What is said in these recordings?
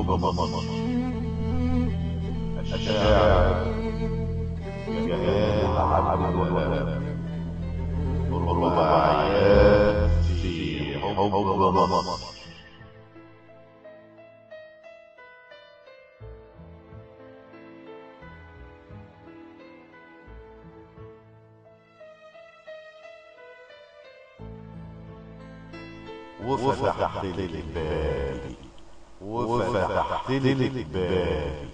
حب مصر. الشاعر جمال عبد الوهاب. رباعيات في حب مصر. وفتحت لك بابي، وفتحت لك بابي،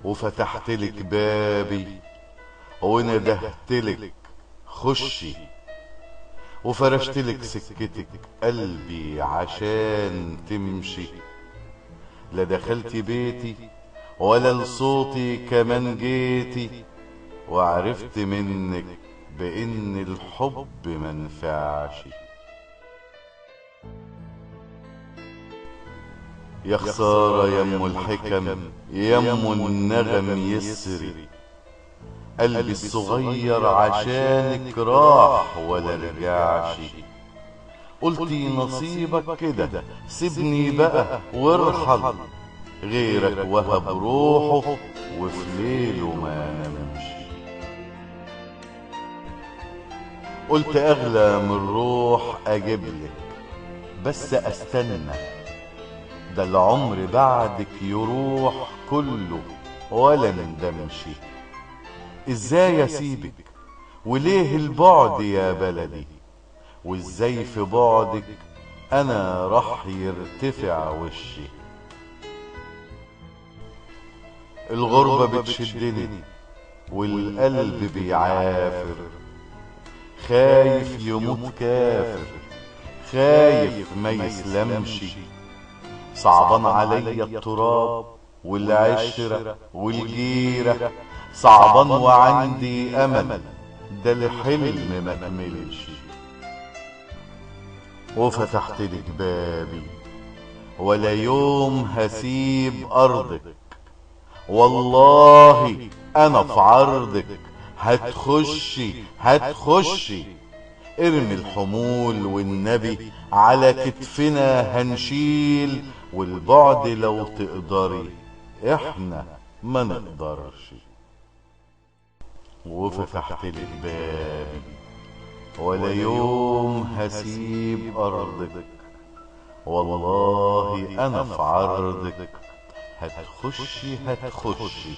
وفتحت لك بابي وندهت لك خشي، وفرشت لك سكتك قلبي عشان تمشي. لا دخلتي بيتي ولا لصوتي كمان جيتي، وعرفت منك بان الحب منفعش. يا خسارة يم الحكم يم النغم يسري، قلبي الصغير عشانك راح ولا رجعش. قلتي نصيبك كده سيبني بقى وارحل، غيرك وهب روحه وفي ليله ما نمش. قلت اغلى من روح اجيبلك بس استنى، ده العمر بعدك يروح كله ولا ندمش. ازاي اسيبك وليه البعد يا بلدي، وازاي في بعدك انا راح يرتفع وشي. الغربة بتشدني والقلب بيعافر، خايف يموت كافر، خايف ما يسلمش. صعبان عليا التراب والعشرة والجيرة، صعبان وعندي امل ده الحلم ما كملش. وفتحت لك بابي ولا يوم هسيب ارضك، والله انا في عرضك. هتخشي هتخشي، ارمي الحمول والنبي على كتفنا هنشيل، والبعد لو تقدري احنا ما نقدرش. وفتحت لك بابي ولا يوم هسيب ارضك، والله انا في عرضك. هتخشي هتخشي،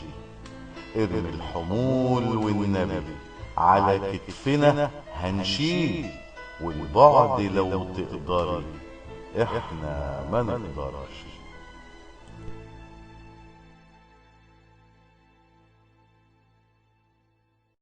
ارمي الحمول والنبي على كتفنا هنشيل، والبعد لو تقدري احنا ما نقدرش.